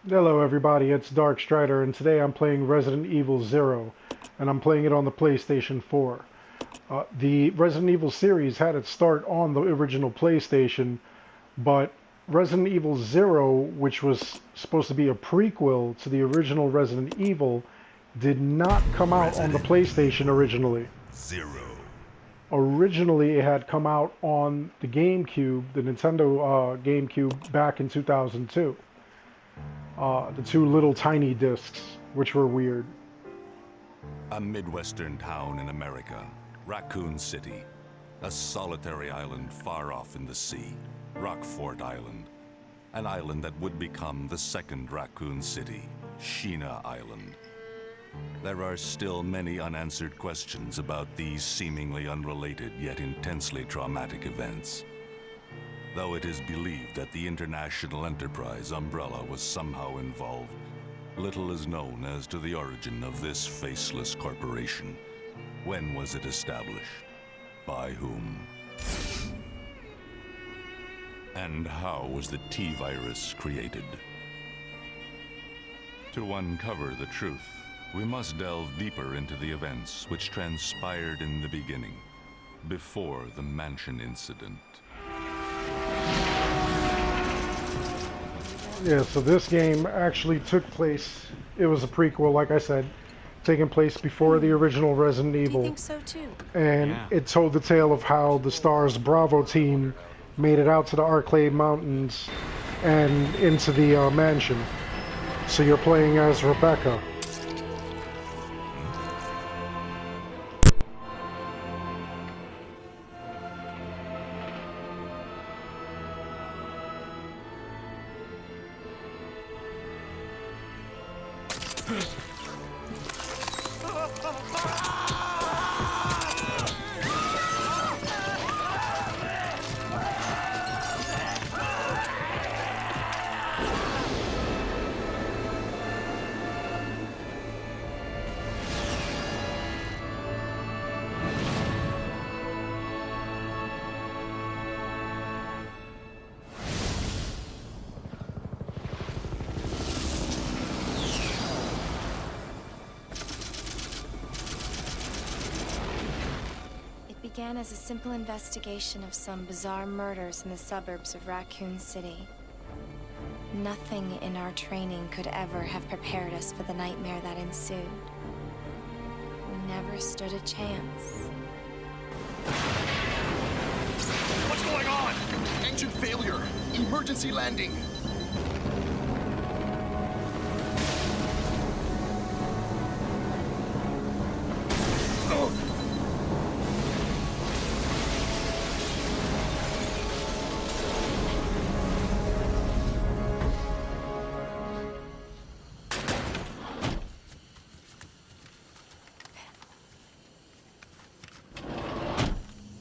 Hello everybody, it's Dark Strider, and today I'm playing Resident Evil Zero, and I'm playing it on the PlayStation 4. The Resident Evil series had its start on the original PlayStation, but Resident Evil Zero, which was supposed to be a prequel to the original Resident Evil, did not come out on the Resident PlayStation Evil originally. Zero. Originally, it had come out on the GameCube, the Nintendo GameCube, back in 2002. The two little tiny discs, which were weird. A Midwestern town in America, Raccoon City. A solitary island far off in the sea, Rockfort Island. An island that would become the second Raccoon City, Sheena Island. There are still many unanswered questions about these seemingly unrelated yet intensely traumatic events. Though it is believed that the International Enterprise umbrella was somehow involved, little is known as to the origin of this faceless corporation. When was it established? By whom? And how was the T-Virus created? To uncover the truth, we must delve deeper into the events which transpired in the beginning, before the Mansion incident. Yeah, so this game actually took place, it was a prequel, like I said, taking place before the original Resident Do you Evil. think so too? And it told the tale of how the STARS Bravo team made it out to the Arklay Mountains and into the mansion. So you're playing as Rebecca. Began as a simple investigation of some bizarre murders in the suburbs of Raccoon City. Nothing in our training could ever have prepared us for the nightmare that ensued. We never stood a chance. What's going on? Engine failure. Emergency landing.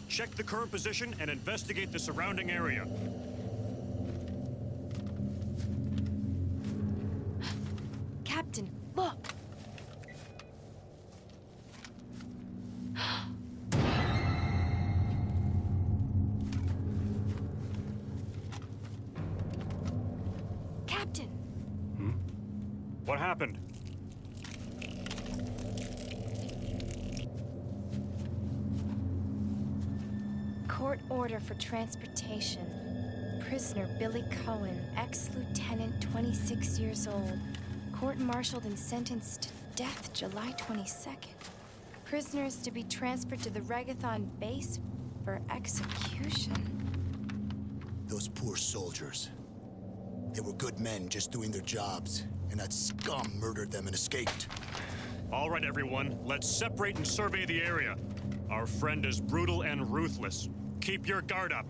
Check the current position and investigate the surrounding area. Captain, look! Captain! What happened? Court order for transportation. Prisoner Billy Cohen, ex-lieutenant, 26 years old. Court-martialed and sentenced to death July 22nd. Prisoners to be transferred to the Regathon base for execution. Those poor soldiers. They were good men just doing their jobs, and that scum murdered them and escaped. All right, everyone, let's separate and survey the area. Our friend is brutal and ruthless. Keep your guard up.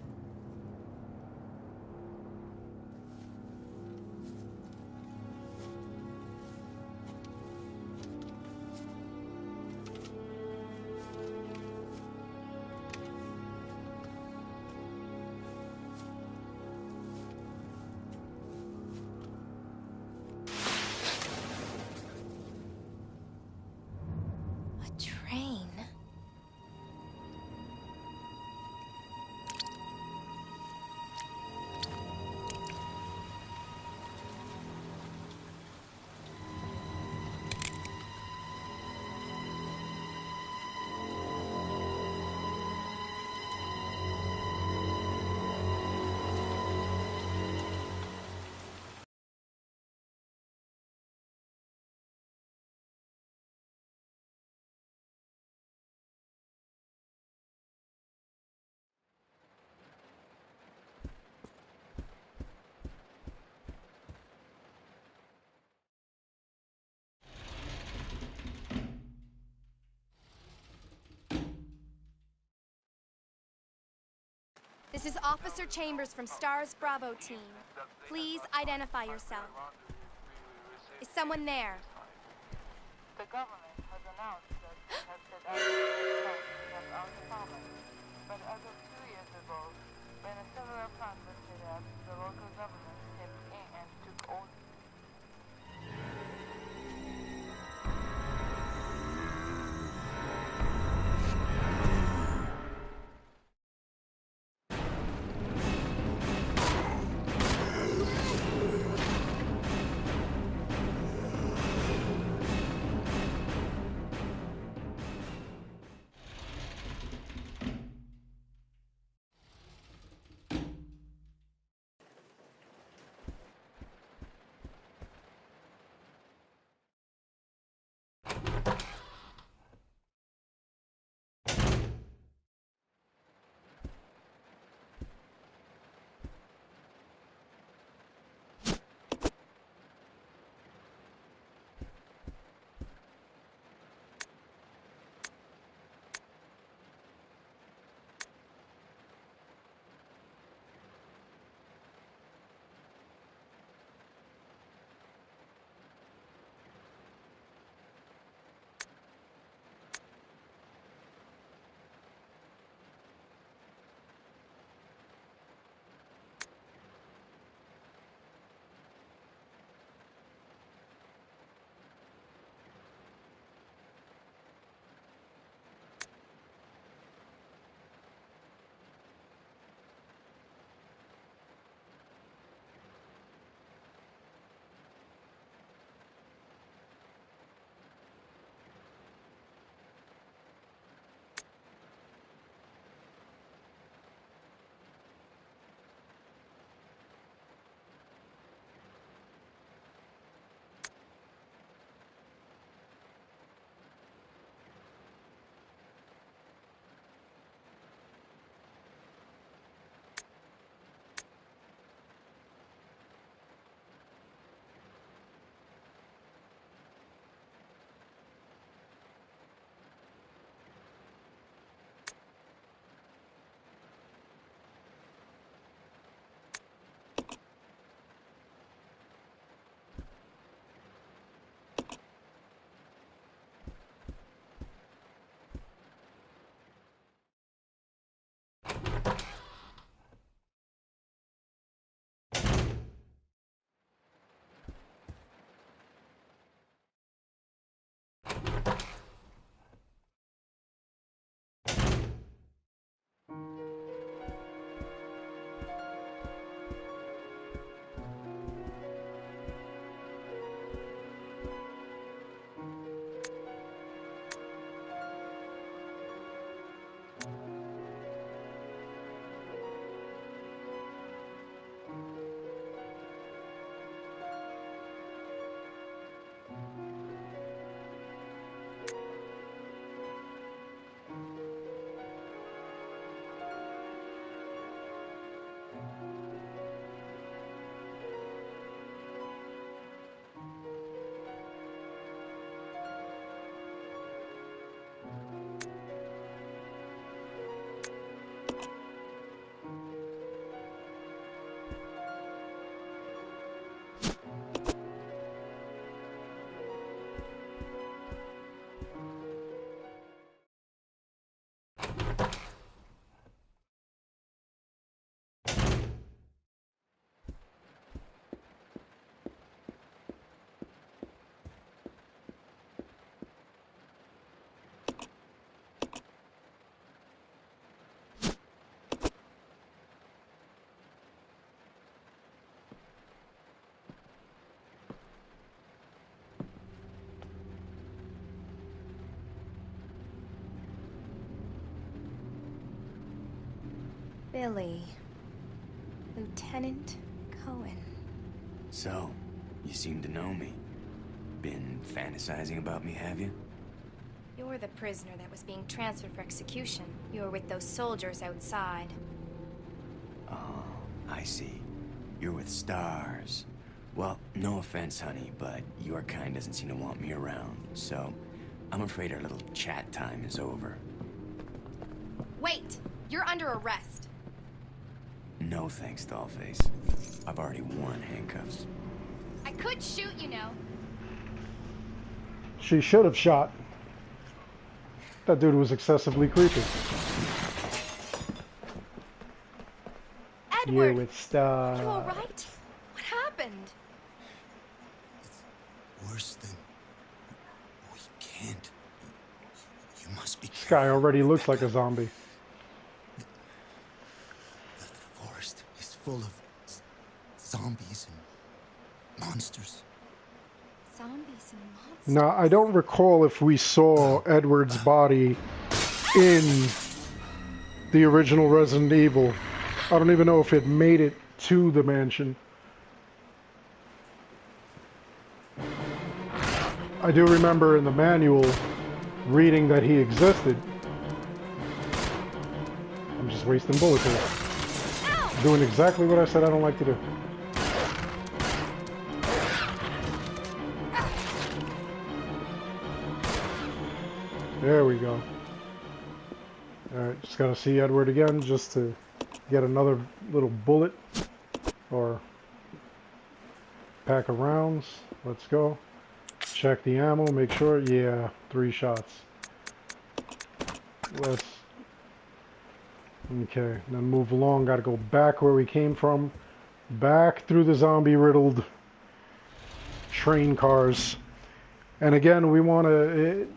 A train? This is Officer Chambers from STARS Bravo team. Please identify yourself. Is someone there? The government has announced that it has set out to help our department. But as of 2 years ago, when a several plants were set up, the local government stepped in and took over. Billy. Lieutenant Cohen. So, you seem to know me. Been fantasizing about me, have you? You're the prisoner that was being transferred for execution. You were with those soldiers outside. Oh, I see. You're with STARS. Well, no offense, honey, but your kind doesn't seem to want me around, so I'm afraid our little chat time is over. Wait! You're under arrest. No thanks, Dollface. I've already worn handcuffs. I could shoot, you know. She should have shot. That dude was excessively creepy. Edward, You with stuff. you all right? What happened? Worse than... We can't. You must be This guy careful, already looks like Rebecca. a zombie. The forest is full of zombies and monsters. Zombies and monsters. Now, I don't recall if we saw Edward's body in the original Resident Evil. I don't even know if it made it to the mansion. I do remember in the manual reading that he existed. I'm just wasting bullets here. Doing exactly what I said I don't like to do. There we go. Alright, just gotta see Edward again just to get another little bullet or pack of rounds. Let's go. Check the ammo, make sure. Yeah, 3 shots. Let's... Okay, then move along. Gotta go back where we came from. Back through the zombie-riddled train cars. And again, we want to,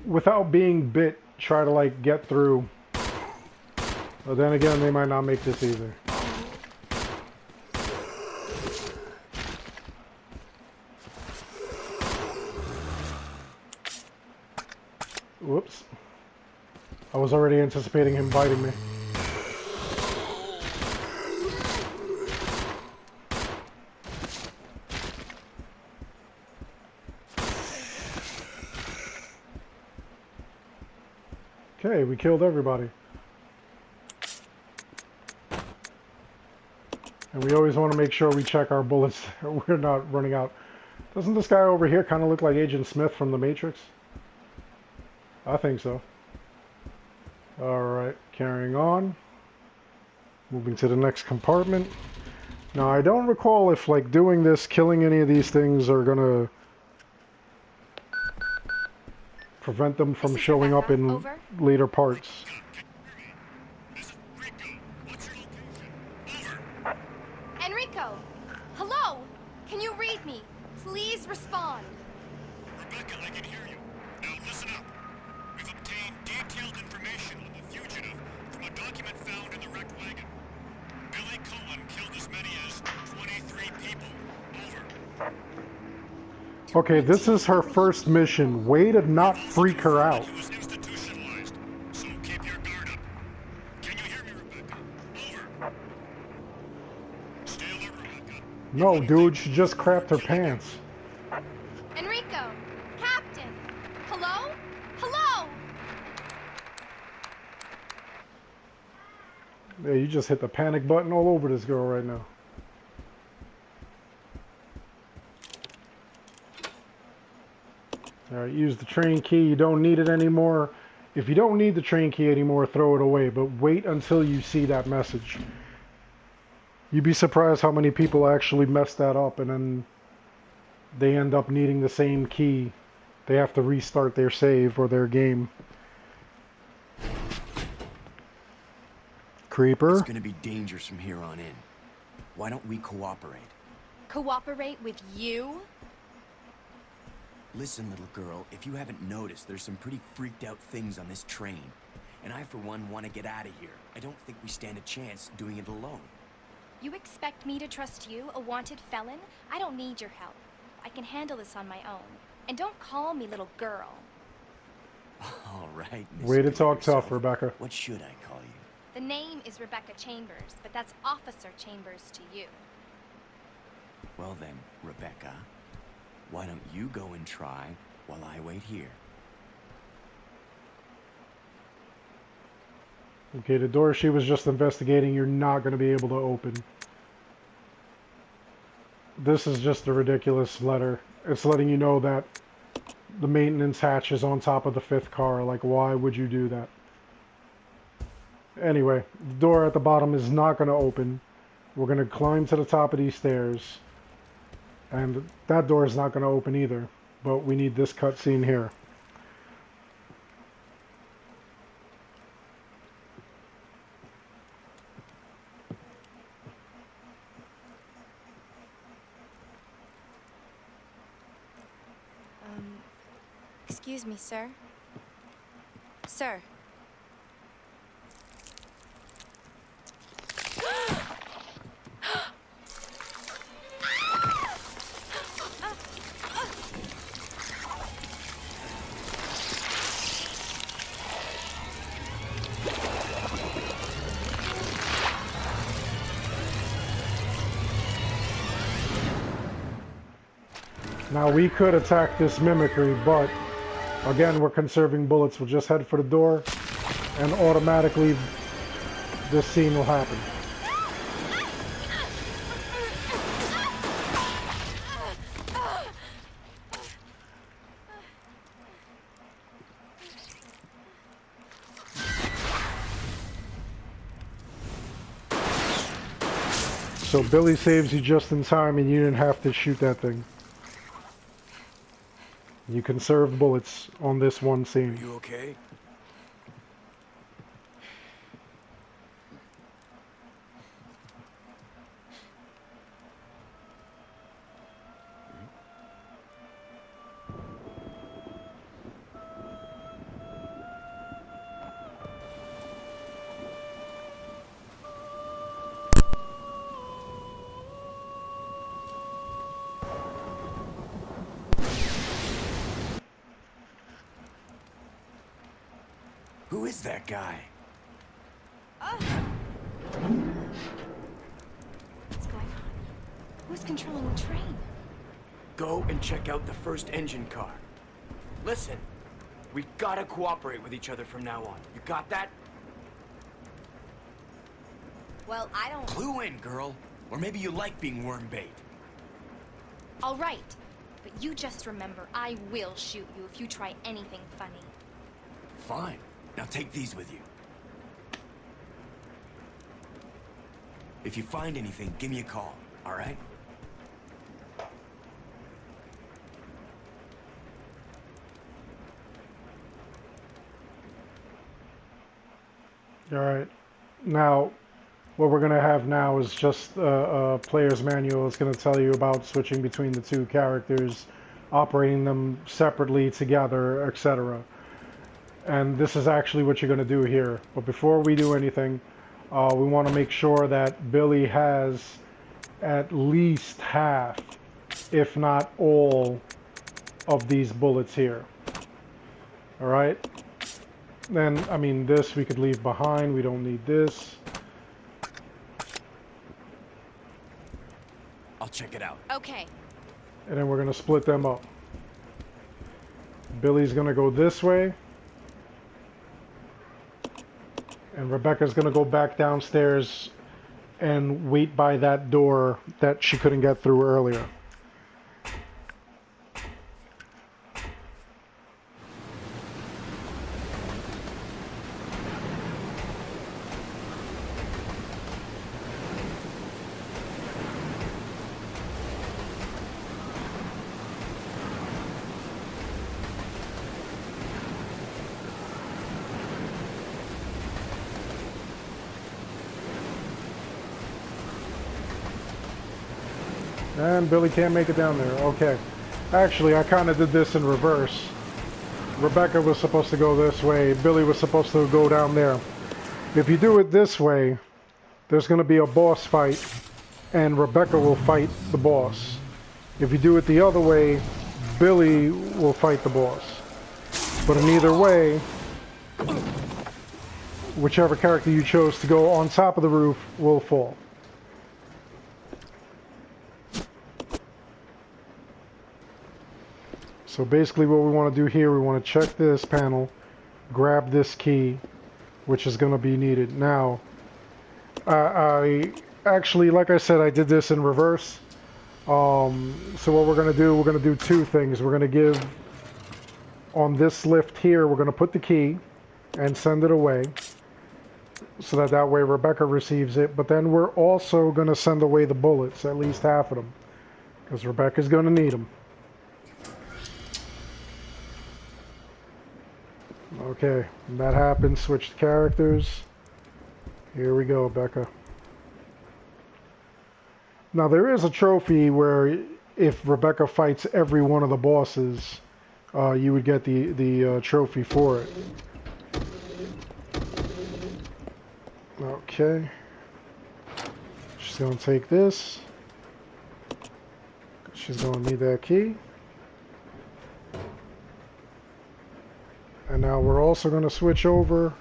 without being bit, try to like get through. But then again, they might not make this either. Whoops. I was already anticipating him biting me. Okay, we killed everybody. And we always want to make sure we check our bullets. We're not running out. Doesn't this guy over here kind of look like Agent Smith from The Matrix? I think so. Alright, carrying on. Moving to the next compartment. Now, I don't recall if, like, doing this, killing any of these things are gonna prevent them from This is showing up Rebecca. in Over. later parts. Enrico! Hello! Can you read me? Please respond. Rebecca, I can hear you. Now listen up. We've obtained detailed information on the fugitive from a document found in the wrecked wagon. Billy Cohen killed as many as 23 people. Over. Okay, this is her first mission. Way to not freak her out. He was institutionalized, so keep your guard up. Can you hear me, Rebecca? Over. Stay alert, Rebecca. No, dude, she just crapped her pants. Enrico! Captain! Hello? Hello! Yeah, you just hit the panic button all over this girl right now. Alright, use the train key. You don't need it anymore. If you don't need the train key anymore, throw it away. But wait until you see that message. You'd be surprised how many people actually mess that up and then they end up needing the same key. They have to restart their save or their game. Creeper. It's gonna be dangerous from here on in. Why don't we cooperate? Cooperate with you? Listen, little girl, if you haven't noticed, there's some pretty freaked out things on this train. And I, for one, want to get out of here. I don't think we stand a chance doing it alone. You expect me to trust you, a wanted felon? I don't need your help. I can handle this on my own. And don't call me little girl. All right, Miss Way to Good talk Yourself. tough, Rebecca. What should I call you? The name is Rebecca Chambers, but that's Officer Chambers to you. Well then, Rebecca, why don't you go and try while I wait here? Okay, the door she was just investigating, you're not going to be able to open. This is just a ridiculous letter. It's letting you know that the maintenance hatch is on top of the 5th car. Like, why would you do that? Anyway, the door at the bottom is not going to open. We're going to climb to the top of these stairs. And that door is not going to open either. But we need this cutscene here. Excuse me, sir. Sir. Now we could attack this mimicry, but again, we're conserving bullets. We'll just head for the door, and automatically this scene will happen. So Billy saves you just in time, and you didn't have to shoot that thing. You conserve bullets on this one scene. You okay? Who is that guy? What's going on? Who's controlling the train? Go and check out the first engine car. Listen, we gotta cooperate with each other from now on. You got that? Well, I don't... Clue in, girl. Or maybe you like being worm bait. All right. But you just remember, I will shoot you if you try anything funny. Fine. Now take these with you. If you find anything, give me a call, all right? All right. Now, what we're going to have now is just a player's manual. It's going to tell you about switching between the two characters, operating them separately, together, etc. And this is actually what you're going to do here. But before we do anything, we want to make sure that Billy has at least half, if not all, of these bullets here. All right? Then, I mean, this we could leave behind. We don't need this. I'll check it out. Okay. And then we're going to split them up. Billy's going to go this way. And Rebecca's going to go back downstairs and wait by that door that she couldn't get through earlier. And Billy can't make it down there. Okay. Actually, I kind of did this in reverse. Rebecca was supposed to go this way. Billy was supposed to go down there. If you do it this way, there's going to be a boss fight, and Rebecca will fight the boss. If you do it the other way, Billy will fight the boss. But in either way, whichever character you chose to go on top of the roof will fall. So basically what we want to do here, we want to check this panel, grab this key, which is going to be needed. Now, I actually, like I said, I did this in reverse. So what we're going to do two things. We're going to give, on this lift here, we're going to put the key and send it away. so that way Rebecca receives it. But then we're also going to send away the bullets, at least half of them, because Rebecca's going to need them. Okay, that happens. Switch the characters. Here we go, Becca. Now there is a trophy where if Rebecca fights every one of the bosses, you would get the trophy for it. Okay. She's going to take this. She's going to need that key. And now we're also going to switch over.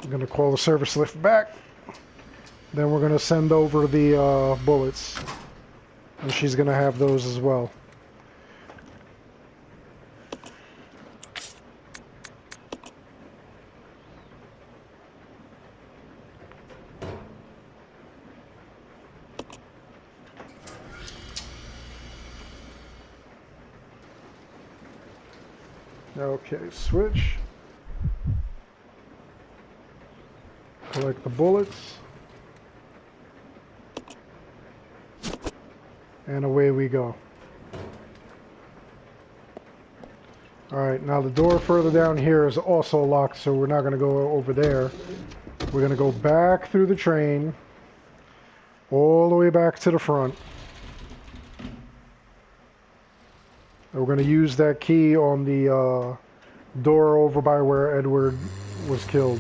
I'm going to call the service lift back. Then we're going to send over the bullets. And she's going to have those as well. Okay, switch. Collect the bullets. And away we go. Alright, now the door further down here is also locked, so we're not going to go over there. We're going to go back through the train, all the way back to the front. And we're going to use that key on the door over by where Edward was killed.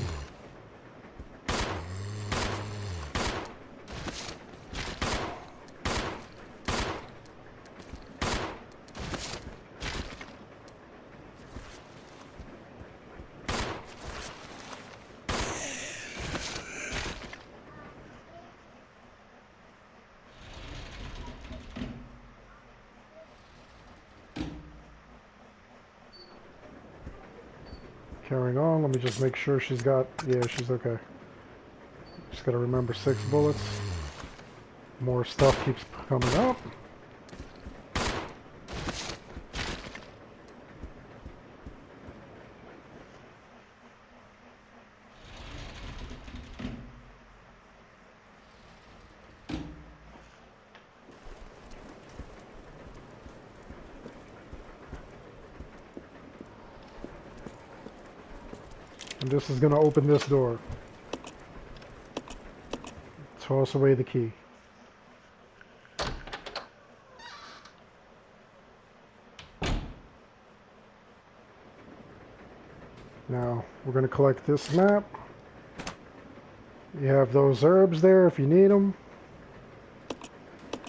Carrying on, let me just make sure she's got, yeah, she's okay. Just gotta remember 6 bullets. More stuff keeps coming up. And this is going to open this door. Toss away the key. Now, we're going to collect this map. You have those herbs there if you need them.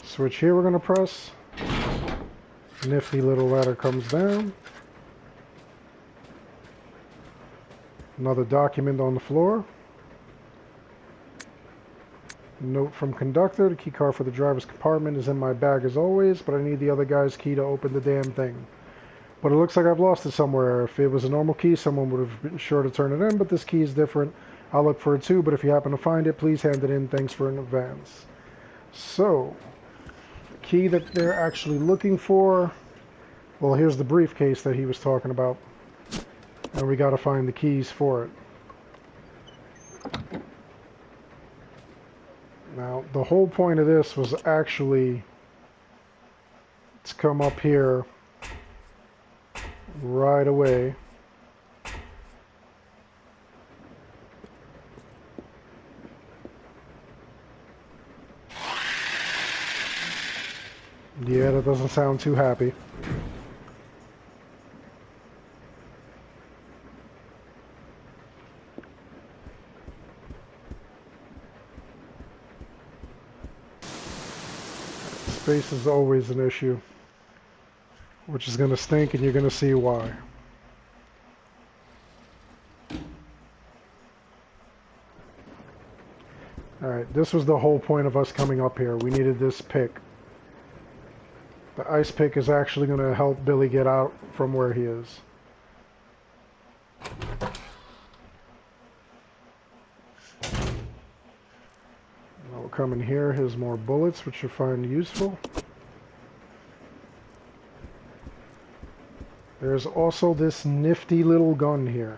Switch here we're going to press. Nifty little ladder comes down. Another document on the floor. Note from conductor. The key card for the driver's compartment is in my bag as always, but I need the other guy's key to open the damn thing. But it looks like I've lost it somewhere. If it was a normal key, someone would have been sure to turn it in, but this key is different. I'll look for it too, but if you happen to find it, please hand it in. Thanks for in advance. So, the key that they're actually looking for, well, here's the briefcase that he was talking about. And we got to find the keys for it. Now, the whole point of this was actually to come up here right away. Yeah, that doesn't sound too happy. Space is always an issue, which is going to stink, and you're going to see why. Alright, this was the whole point of us coming up here. We needed this pick. The ice pick is actually going to help Billy get out from where he is. We'll come in here. Here's more bullets, which you'll find useful. There's also this nifty little gun here.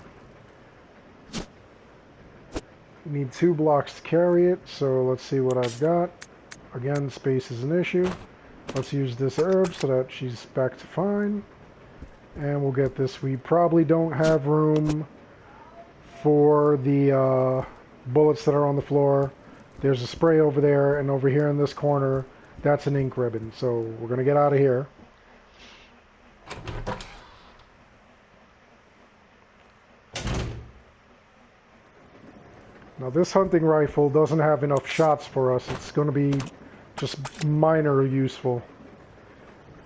Need 2 blocks to carry it, so let's see what I've got. Again, space is an issue. Let's use this herb so that she's back to fine. And we'll get this. We probably don't have room for the bullets that are on the floor. There's a spray over there, and over here in this corner, that's an ink ribbon. So we're going to get out of here. Now this hunting rifle doesn't have enough shots for us. It's going to be just minor useful.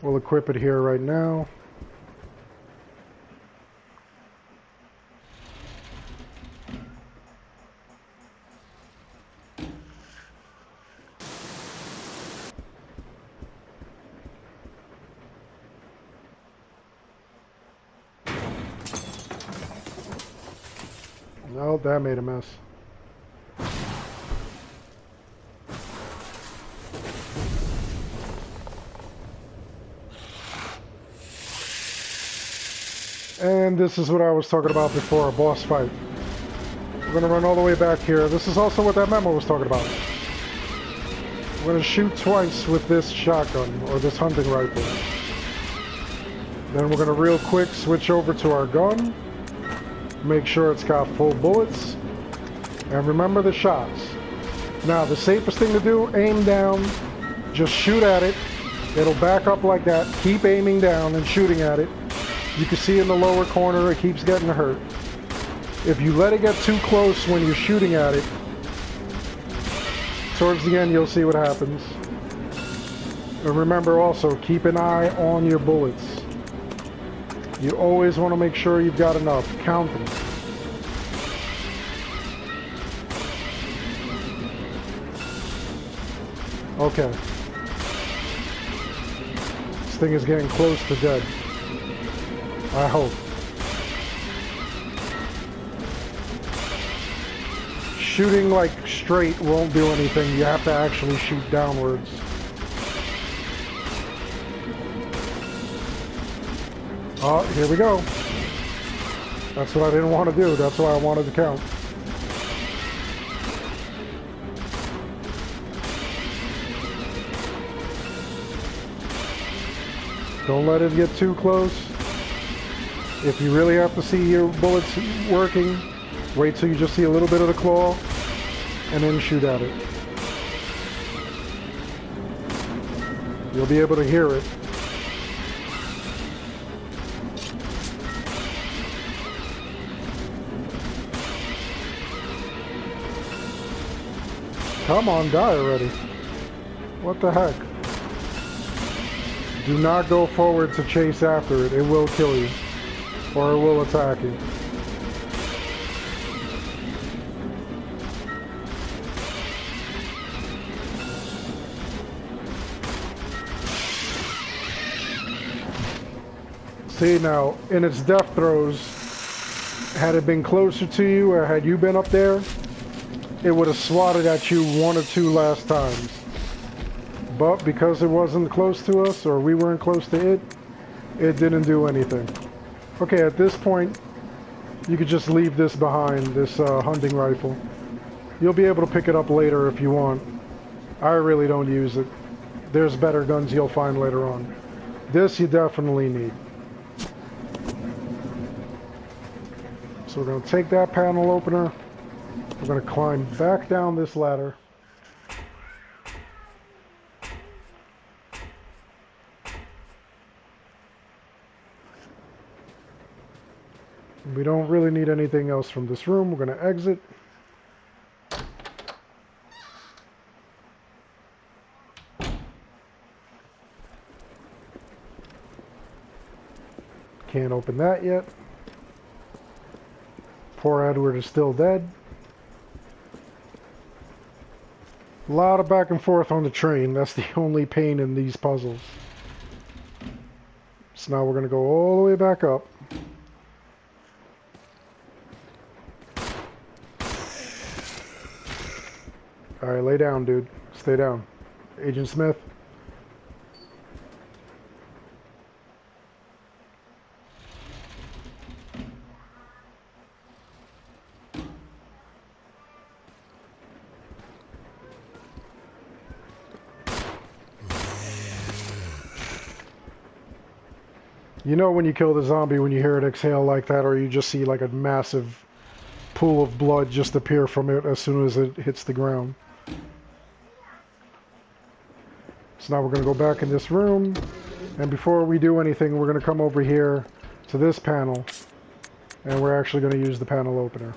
We'll equip it here right now. No, that made a mess. And this is what I was talking about before, a boss fight. We're going to run all the way back here. This is also what that memo was talking about. We're going to shoot twice with this shotgun, or this hunting rifle. Then we're going to real quick switch over to our gun. Make sure it's got full bullets. And remember the shots. Now, the safest thing to do, aim down. Just shoot at it. It'll back up like that. Keep aiming down and shooting at it. You can see in the lower corner it keeps getting hurt. If you let it get too close when you're shooting at it, towards the end you'll see what happens. And remember also, keep an eye on your bullets. You always want to make sure you've got enough. Count them. Okay. This thing is getting close to dead. I hope. Shooting like straight won't do anything. You have to actually shoot downwards. Oh, here we go. That's what I didn't want to do. That's why I wanted to count. Don't let it get too close. If you really have to see your bullets working, wait till you just see a little bit of the claw, and then shoot at it. You'll be able to hear it. Come on, die already. What the heck? Do not go forward to chase after it. It will kill you. Or it will attack you. See now, in its death throes, had it been closer to you or had you been up there, it would have swatted at you 1 or 2 last times. But because it wasn't close to us, or we weren't close to it, it didn't do anything. Okay, at this point, you could just leave this behind, this hunting rifle. You'll be able to pick it up later if you want. I really don't use it. There's better guns you'll find later on. This you definitely need. So we're going to take that panel opener. We're going to climb back down this ladder. We don't really need anything else from this room. We're going to exit. Can't open that yet. Poor Edward is still dead. A lot of back and forth on the train. That's the only pain in these puzzles. So now we're going to go all the way back up. Alright, lay down, dude. Stay down. Agent Smith. You know when you kill the zombie when you hear it exhale like that, or you just see like a massive pool of blood just appear from it as soon as it hits the ground. So now we're going to go back in this room, and before we do anything, we're going to come over here to this panel, and we're actually going to use the panel opener.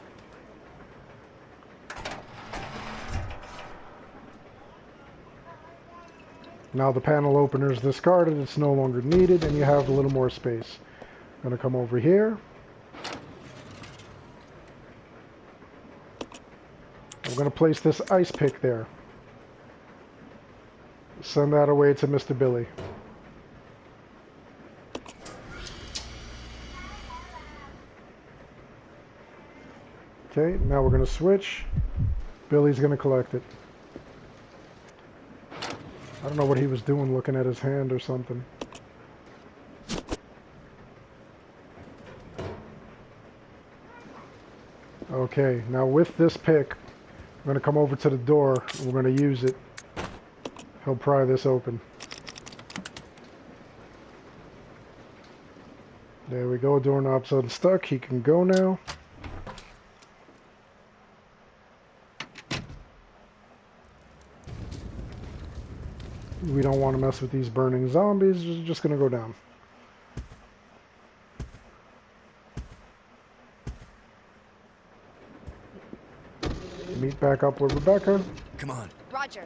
Now the panel opener is discarded, it's no longer needed, and you have a little more space. I'm going to come over here. I'm going to place this ice pick there. Send that away to Mr. Billy. Okay, now we're going to switch. Billy's going to collect it. I don't know what he was doing, looking at his hand or something. Okay, now with this pick, I'm going to come over to the door, and we're going to use it. He'll pry this open. There we go, doorknob's unstuck. He can go now. We don't want to mess with these burning zombies. We're just going to go down. Meet back up with Rebecca. Come on. Roger.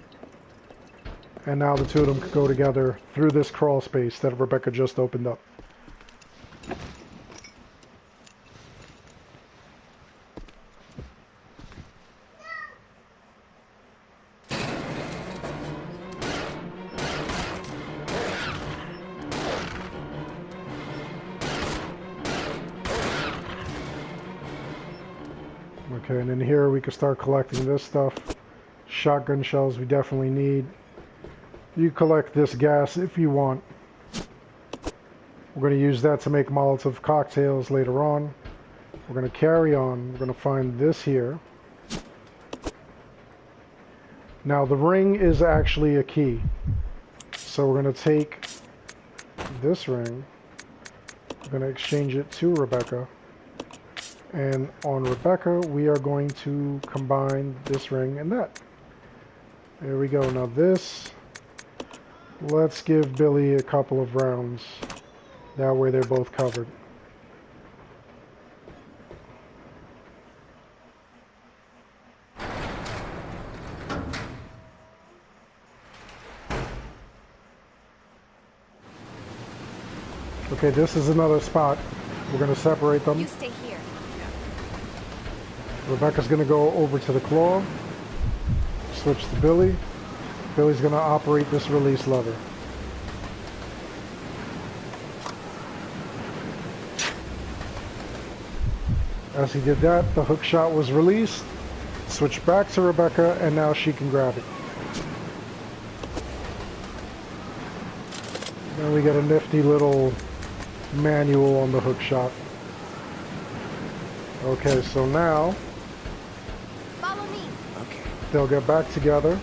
And now the two of them could go together through this crawl space that Rebecca just opened up. Okay, and in here we can start collecting this stuff. Shotgun shells we definitely need. You collect this gas if you want. We're going to use that to make Molotov cocktails later on. We're going to carry on. We're going to find this here. Now the ring is actually a key. So we're going to take this ring. We're going to exchange it to Rebecca. And on Rebecca, we are going to combine this ring and that. There we go. Now this, let's give Billy a couple of rounds. That way they're both covered. Okay, this is another spot. We're going to separate them. You stay here. Rebecca's going to go over to the claw, switch to Billy. Billy's going to operate this release lever. As he did that, the hook shot was released, switched back to Rebecca, and now she can grab it. Then we get a nifty little manual on the hook shot. Okay, so now they'll get back together.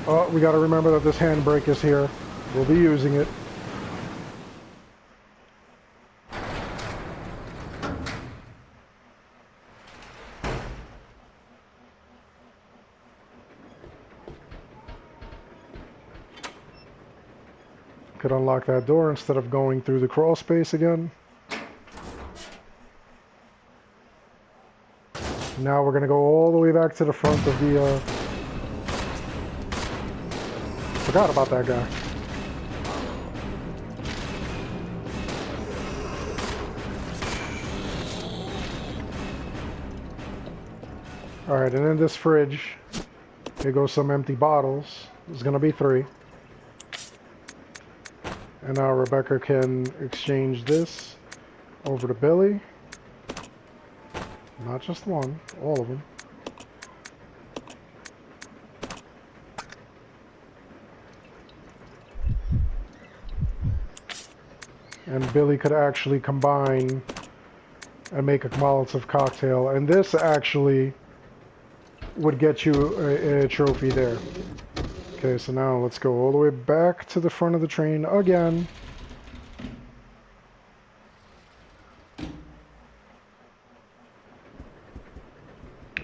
Oh, we got to remember that this handbrake is here. We'll be using it. Could unlock that door instead of going through the crawl space again. Now we're going to go all the way back to the front of the, forgot about that guy. Alright, and in this fridge, here goes some empty bottles. There's going to be 3. And now Rebecca can exchange this over to Billy. Not just one, all of them. And Billy could actually combine and make a Molotov cocktail. And this actually would get you a trophy there. Okay, so now let's go all the way back to the front of the train again.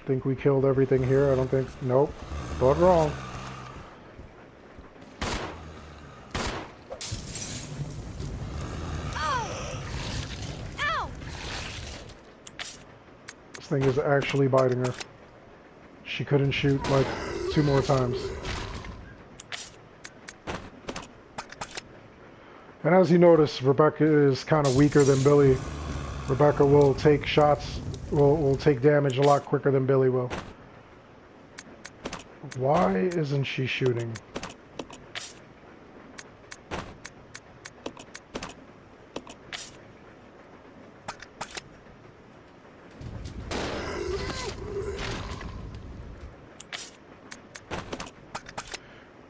Think we killed everything here? I don't think... Nope. Thought wrong. Ow! This thing is actually biting her. She couldn't shoot like 2 more times. And as you notice, Rebecca is kind of weaker than Billy. Rebecca will take shots, will take damage a lot quicker than Billy will. Why isn't she shooting?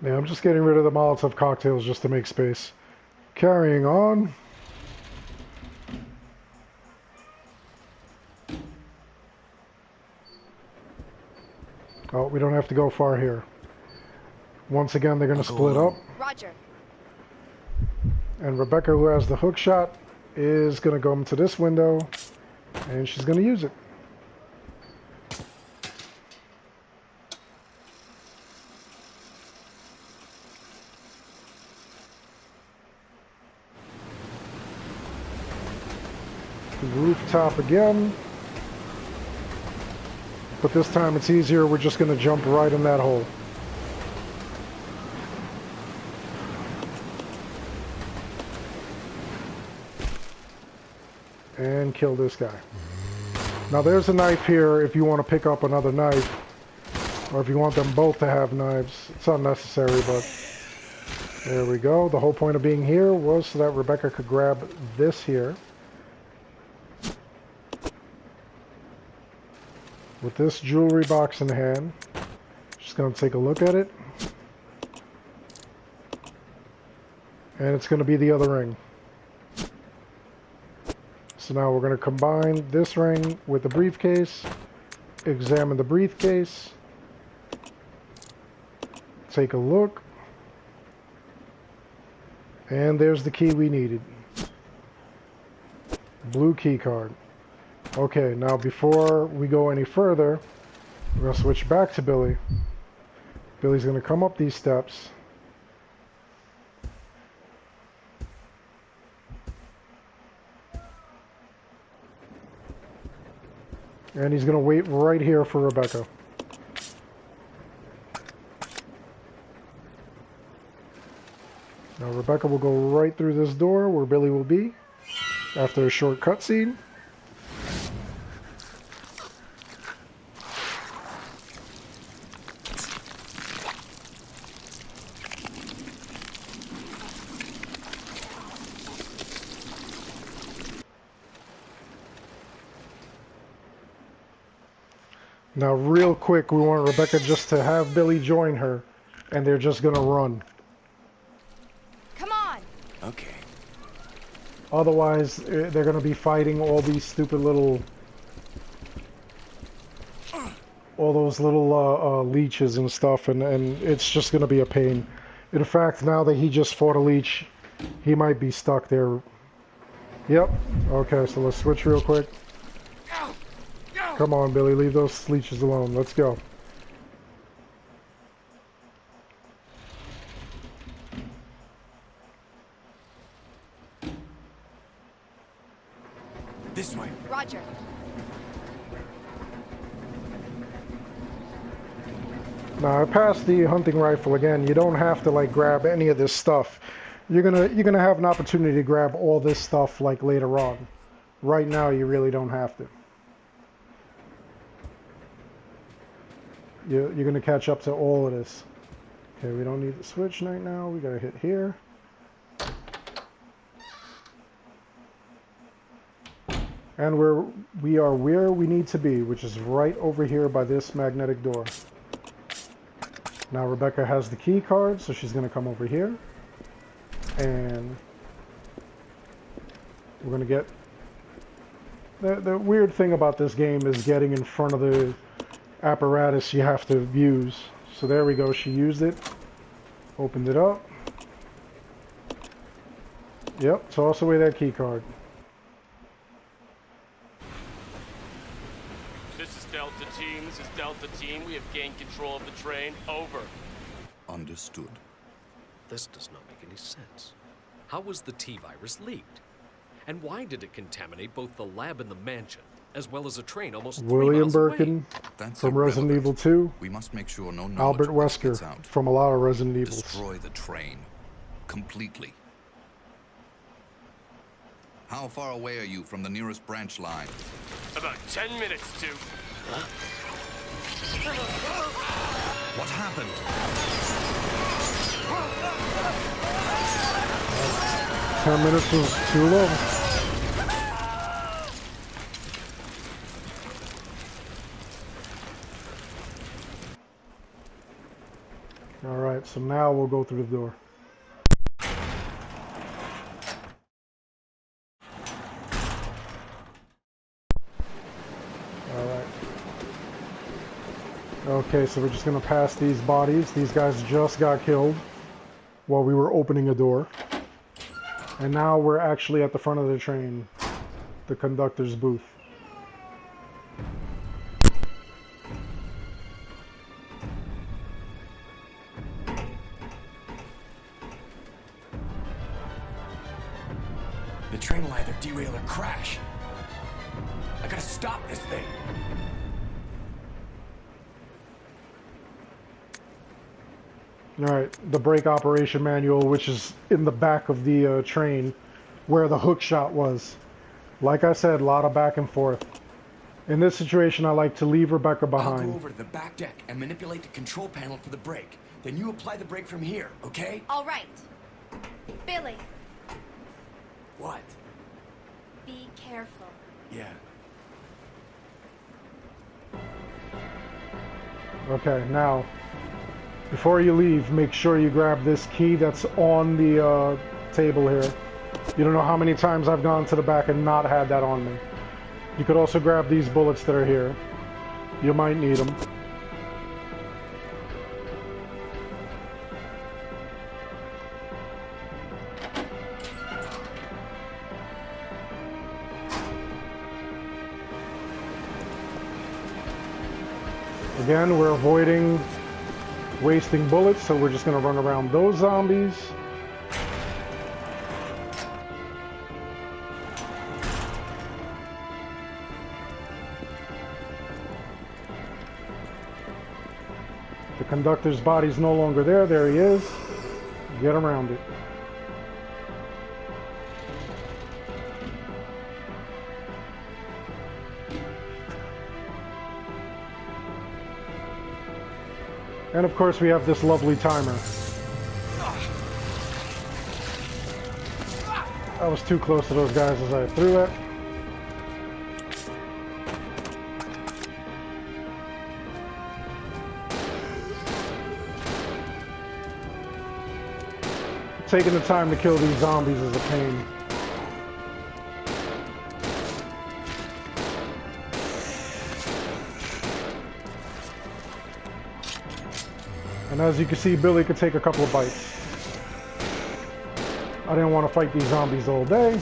Yeah, I'm just getting rid of the Molotov cocktails just to make space. Carrying on. Oh, we don't have to go far here. Once again, they're going to split up. Roger. And Rebecca, who has the hook shot, is going to go into this window, and she's going to use it. Rooftop again. But this time it's easier. We're just going to jump right in that hole. And kill this guy. Now there's a knife here if you want to pick up another knife. Or if you want them both to have knives. It's unnecessary, but there we go. The whole point of being here was so that Rebecca could grab this here. With this jewelry box in hand, just going to take a look at it. And it's going to be the other ring. So now we're going to combine this ring with the briefcase, examine the briefcase, take a look, and there's the key we needed. Blue key card. Okay, now before we go any further, we're going to switch back to Billy. Billy's going to come up these steps. And he's going to wait right here for Rebecca. Now Rebecca will go right through this door where Billy will be after a short cutscene. Now, real quick, we want Rebecca just to have Billy join her, and they're just gonna run. Come on. Okay. Otherwise, they're gonna be fighting all these stupid little, all those little leeches and stuff, and it's just gonna be a pain. In fact, now that he just fought a leech, he might be stuck there. Yep. Okay, so let's switch real quick. Come on, Billy, leave those leeches alone. Let's go. This way. Roger. Now I passed the hunting rifle again. You don't have to like grab any of this stuff. You're gonna have an opportunity to grab all this stuff like later on. Right now, you really don't have to. You're going to catch up to all of this. Okay, we don't need the switch right now. We got to hit here. And we are where we need to be, which is right over here by this magnetic door. Now Rebecca has the key card, so she's going to come over here. And we're going to get... The weird thing about this game is getting in front of the apparatus you have to use. So there we go, she used it. Opened it up. Yep, toss away that key card. This is Delta Team. This is Delta Team. We have gained control of the train. Over. Understood. This does not make any sense. How was the T-virus leaked? And why did it contaminate both the lab and the mansion, as well as a train almost 3 William miles away? Birkin That's from Resident Evil irrelevant. 2. We must make sure no knowledge Albert of this Wesker gets out. from a lot of Resident Evils. Destroy the train. Completely. How far away are you from the nearest branch line? About 10 minutes to... What happened? 10 minutes was too long. Alright, so now we'll go through the door. Alright. Okay, so we're just gonna pass these bodies. These guys just got killed while we were opening a door. And now we're actually at the front of the train, the conductor's booth. The train will either derail or crash. I gotta stop this thing. Alright, the brake operation manual, which is in the back of the train, where the hook shot was. Like I said, a lot of back and forth. In this situation, I like to leave Rebecca I'll go behind. over to the back deck and manipulate the control panel for the brake. Then you apply the brake from here, okay? All right. Billy, What? be careful. Yeah. Okay, now, before you leave, make sure you grab this key that's on the table here. You don't know how many times I've gone to the back and not had that on me. You could also grab these bullets that are here. You might need them. Again, we're avoiding wasting bullets, so we're just going to run around those zombies. The conductor's body's no longer there. There he is. Get around it. And of course we have this lovely timer. I was too close to those guys as I threw it. Taking the time to kill these zombies is a pain. And as you can see, Billy could take a couple of bites. I didn't want to fight these zombies all day.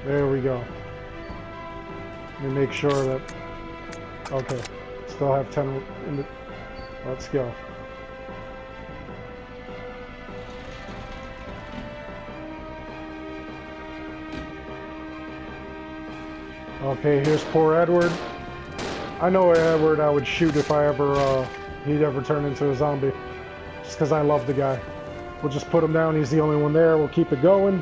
There we go. Let me make sure that... Okay. Still have 10 in the... Let's go. Okay, here's poor Edward. I know Edward I would shoot if I ever, he'd ever turn into a zombie. Just because I love the guy. We'll just put him down, he's the only one there, we'll keep it going.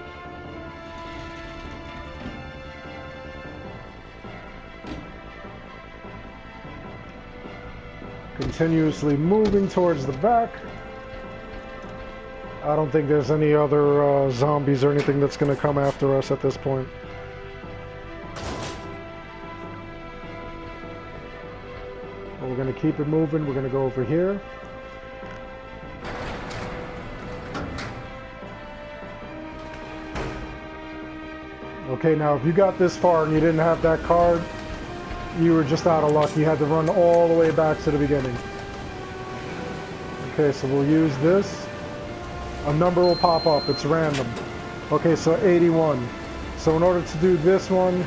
Continuously moving towards the back. I don't think there's any other zombies or anything that's going to come after us at this point. We're going to keep it moving. We're going to go over here. Okay, now if you got this far and you didn't have that card, you were just out of luck. You had to run all the way back to the beginning. Okay, so we'll use this. A number will pop up. It's random. Okay, so 81. So in order to do this one,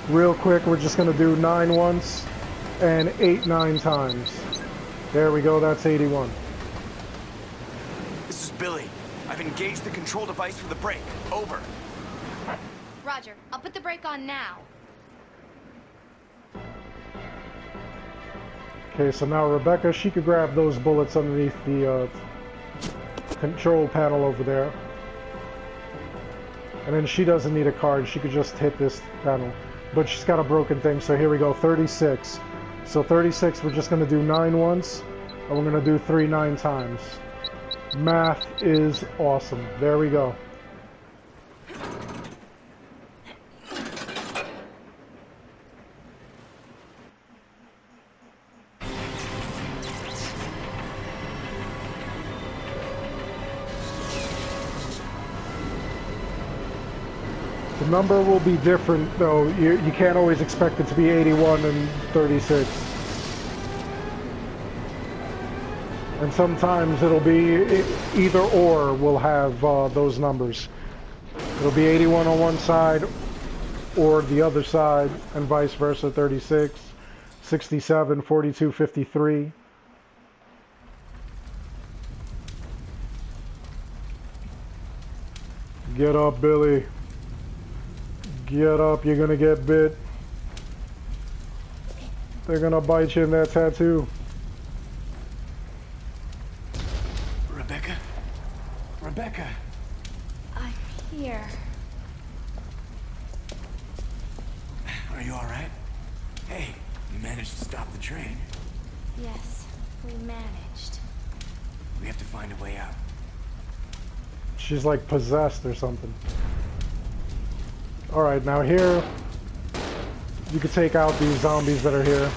real quick, we're just going to do 9 once and 8 9 times. There we go. That's 81. This is Billy. I've engaged the control device for the brake. Over. Roger, I'll put the brake on now. Okay, so now Rebecca, she could grab those bullets underneath the control panel over there. And then she doesn't need a card, she could just hit this panel. But she's got a broken thing, so here we go, 36. So 36, we're just gonna do 9 once, and we're gonna do 3 9 times. Math is awesome. There we go. The number will be different, though. You can't always expect it to be 81 and 36. And sometimes it'll be either or will have those numbers. It'll be 81 on one side or the other side, and vice versa, 36, 67, 42, 53. Get up, Billy. Get up, you're gonna get bit. They're gonna bite you in that tattoo. Rebecca? Rebecca! I'm here. Are you alright? Hey, you managed to stop the train. Yes, we managed. We have to find a way out. She's like possessed or something. Alright, now here, you can take out these zombies that are here.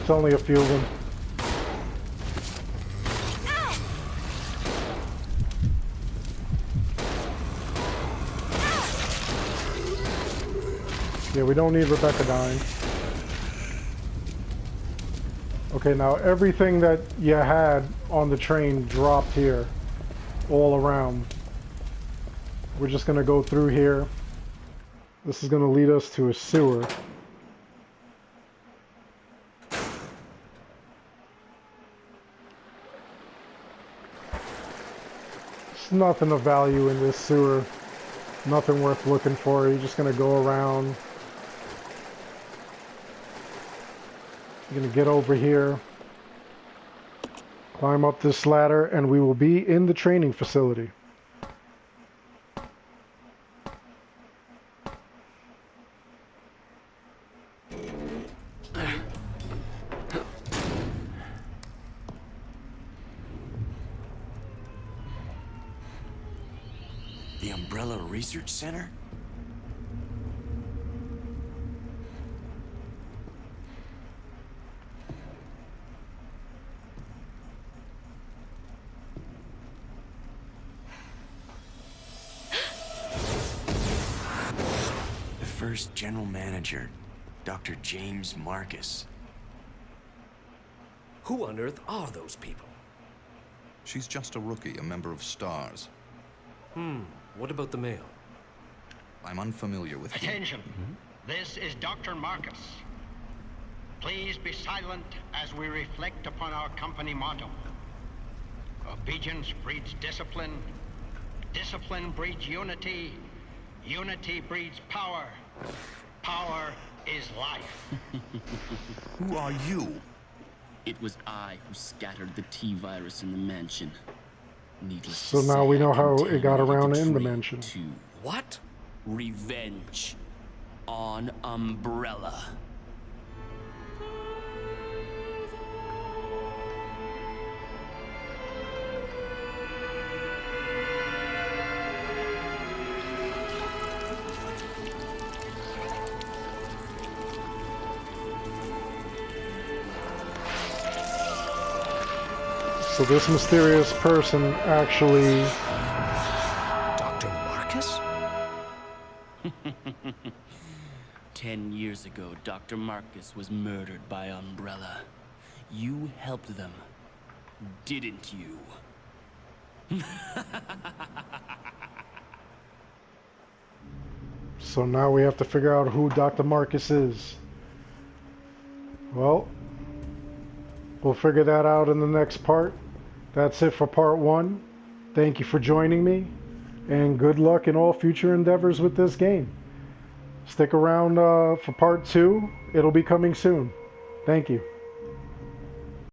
It's only a few of them. Yeah, we don't need Rebecca dying. Okay, now everything that you had on the train dropped here, all around. We're just gonna go through here. This is going to lead us to a sewer. There's nothing of value in this sewer. Nothing worth looking for. You're just going to go around. You're going to get over here. Climb up this ladder, and we will be in the training facility. The Umbrella Research Center? The first general manager, Dr. James Marcus. Who on earth are those people? She's just a rookie, a member of STARS. What about the mail? I'm unfamiliar with him. Attention. This is Dr. Marcus. Please be silent as we reflect upon our company motto. Obedience breeds discipline. Discipline breeds unity. Unity breeds power. Power is life. Who are you? It was I who scattered the T-virus in the mansion. Needless So to now say, we know I how it got contaminated around in the train mansion. too. What? Revenge on Umbrella. So this mysterious person actually... Dr. Marcus? 10 years ago, Dr. Marcus was murdered by Umbrella. You helped them. Didn't you? So now we have to figure out who Dr. Marcus is. Well, we'll figure that out in the next part. That's it for part 1. Thank you for joining me, and good luck in all future endeavors with this game. Stick around for part 2. It'll be coming soon. Thank you.